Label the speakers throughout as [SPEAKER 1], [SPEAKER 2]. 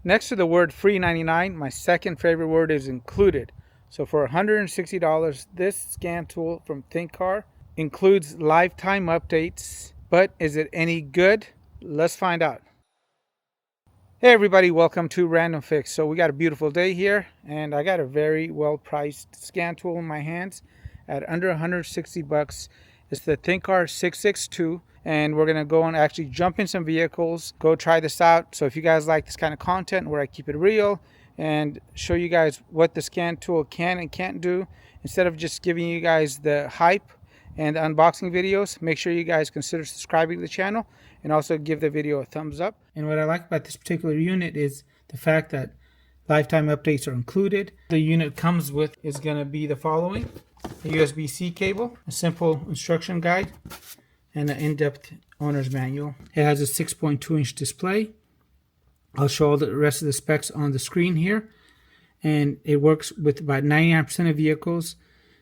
[SPEAKER 1] Next to the word free 99, my second favorite word is included. So for $160, this scan tool from Thinkcar includes lifetime updates. But is it any good? Let's find out. Hey everybody, welcome to RandomFix. So we got a beautiful day here, and I got a very well priced scan tool in my hands at under 160 bucks. It's the Thinkcar 662, and we're gonna go and actually jump in some vehicles, go try this out. So if you guys like this kind of content where I keep it real and show you guys what the scan tool can and can't do, instead of just giving you guys the hype and the unboxing videos, make sure you guys consider subscribing to the channel and also give the video a thumbs up. And what I like about this particular unit is the fact that lifetime updates are included. The unit comes with is going to be the following: a USB-C cable, a simple instruction guide, and an in-depth owner's manual. It has a 6.2-inch display. I'll show all the rest of the specs on the screen here. And it works with about 99% of vehicles.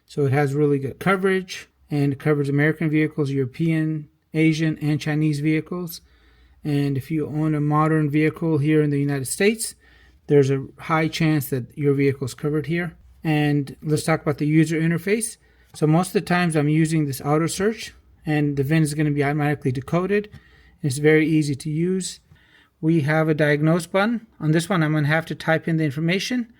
[SPEAKER 1] So it has really good coverage, and it covers American vehicles, European, Asian, and Chinese vehicles. And if you own a modern vehicle here in the United States, there's a high chance that your vehicle is covered here. And let's talk about the user interface. So most of the times I'm using this auto search, and the VIN is going to be automatically decoded. It's very easy to use. We have a diagnose button. On this one, I'm going to have to type in the information.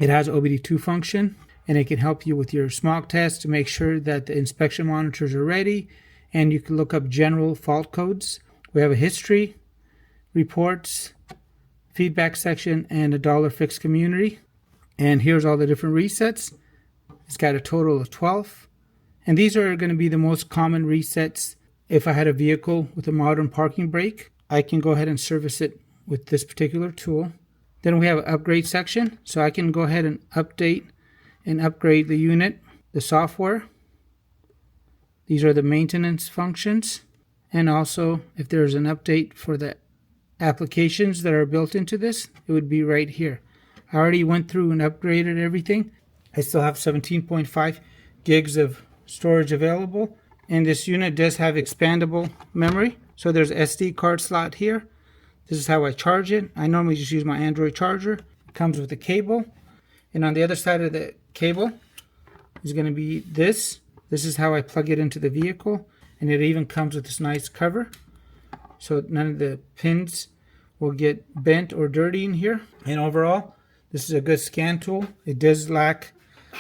[SPEAKER 1] It has OBDII function, and it can help you with your smog test to make sure that the inspection monitors are ready. And you can look up general fault codes. We have a history, reports, feedback section, and a $fix community. And here's all the different resets. It's got a total of 12. And these are going to be the most common resets. If I had a vehicle with a modern parking brake, I can go ahead and service it with this particular tool. Then we have an upgrade section. So I can go ahead and update and upgrade the unit, the software. These are the maintenance functions. And also, if there's an update for the applications that are built into this, it would be right here. I already went through and upgraded everything. I still have 17.5 gigs of storage available. And this unit does have expandable memory. So there's an SD card slot here. This is how I charge it. I normally just use my Android charger. It comes with a cable. And on the other side of the cable is going to be this. This is how I plug it into the vehicle. And it even comes with this nice cover, so none of the pins will get bent or dirty in here. And overall, this is a good scan tool. It does lack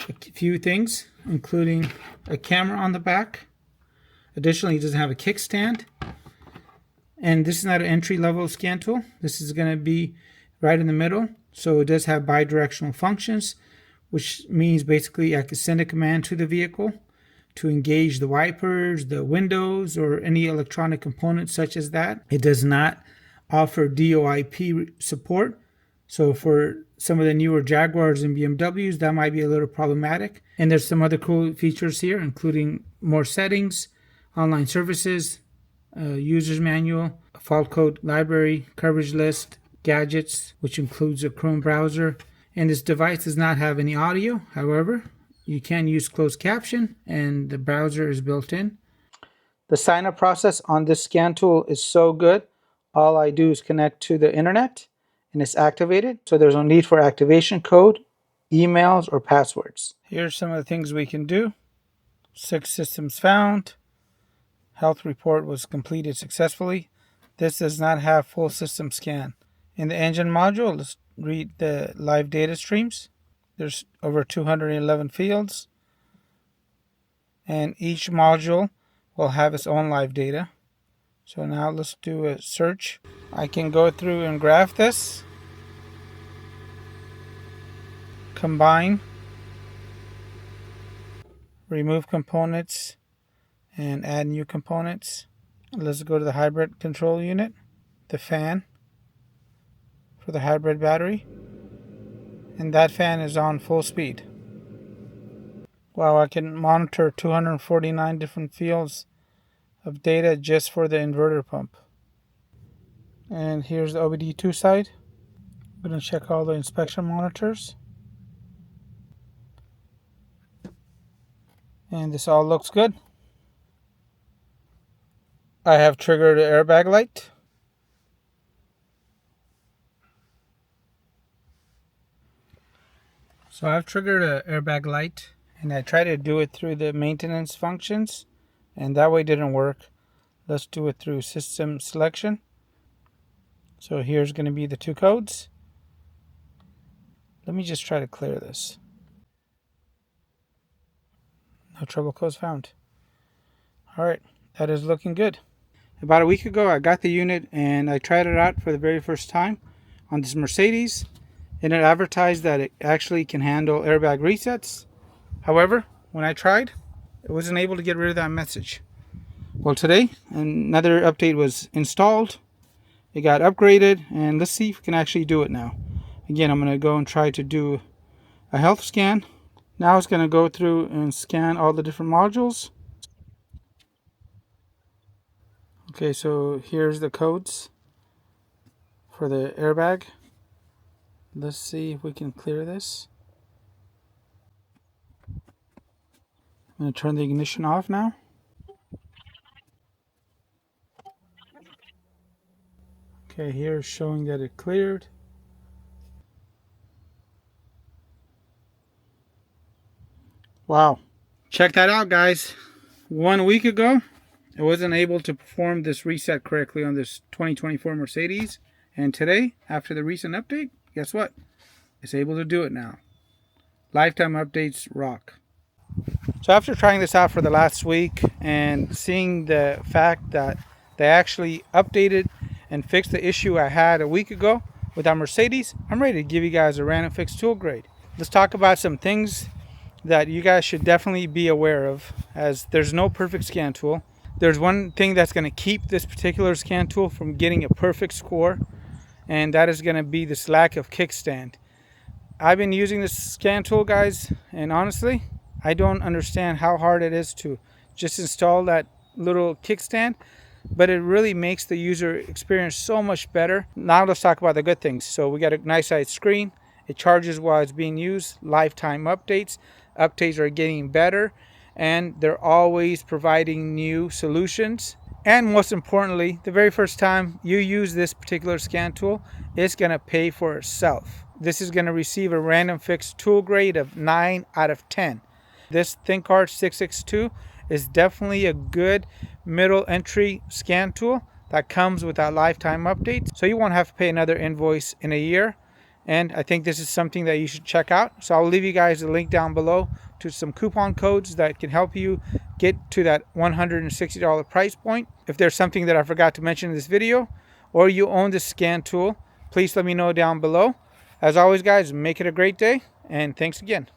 [SPEAKER 1] a few things, including a camera on the back. Additionally, it doesn't have a kickstand. And this is not an entry-level scan tool. This is going to be right in the middle. So it does have bidirectional functions, which means basically I can send a command to the vehicle to engage the wipers, the windows, or any electronic components such as that. It does not offer DOIP support. So for some of the newer Jaguars and BMWs, that might be a little problematic. And there's some other cool features here, including more settings, online services, user's manual, a fault code library, coverage list, gadgets, which includes a Chrome browser. And this device does not have any audio. However, you can use closed caption, and the browser is built in. The sign-up process on this scan tool is so good. All I do is connect to the internet, and it's activated. So there's no need for activation code, emails, or passwords. Here's some of the things we can do. 6 systems found. Health report was completed successfully. This does not have full system scan. In the engine module, let's read the live data streams. There's over 211 fields, and each module will have its own live data. So now let's do a search. I can go through and graph this, combine, remove components, and add new components. Let's go to the hybrid control unit, the fan for the hybrid battery. And that fan is on full speed. Wow, I can monitor 249 different fields of data just for the inverter pump. And here's the OBDII side. I'm going to check all the inspection monitors. And this all looks good. I have triggered the airbag light. So I've triggered an airbag light, and I tried to do it through the maintenance functions, and that way didn't work. Let's do it through system selection. So here's going to be the two codes. Let me just try to clear this. No trouble codes found. All right, that is looking good. About a week ago, I got the unit and I tried it out for the very first time on this Mercedes, and it advertised that it actually can handle airbag resets. However, when I tried, it wasn't able to get rid of that message. Well, today, another update was installed. It got upgraded, and let's see if we can actually do it now. Again, I'm going to go and try to do a health scan. Now it's going to go through and scan all the different modules. Okay, so here's the codes for the airbag. Let's see if we can clear this. I'm going to turn the ignition off now. Okay, here it's showing that it cleared. Wow. Check that out, guys. 1 week ago, I wasn't able to perform this reset correctly on this 2024 Mercedes. And today, after the recent update, guess what? It's able to do it now. Lifetime updates rock. So after trying this out for the last week and seeing the fact that they actually updated and fixed the issue I had a week ago with our Mercedes, I'm ready to give you guys a RANDOMFIX tool grade. Let's talk about some things that you guys should definitely be aware of, as there's no perfect scan tool. There's one thing that's going to keep this particular scan tool from getting a perfect score, and that is going to be this lack of kickstand. I've been using this scan tool, guys, and honestly, I don't understand how hard it is to just install that little kickstand, but it really makes the user experience so much better. Now let's talk about the good things. So we got a nice size screen. It charges while it's being used. Lifetime updates. Updates are getting better, and they're always providing new solutions. And most importantly, the very first time you use this particular scan tool, it's going to pay for itself. This is going to receive a RANDOMFIX tool grade of 9 out of 10. This Thinkcar 662 is definitely a good middle entry scan tool that comes without lifetime updates, so you won't have to pay another invoice in a year. And I think this is something that you should check out. So I'll leave you guys a link down below to some coupon codes that can help you get to that $160 price point. If there's something that I forgot to mention in this video, or you own this scan tool, please let me know down below. As always, guys, make it a great day, and thanks again.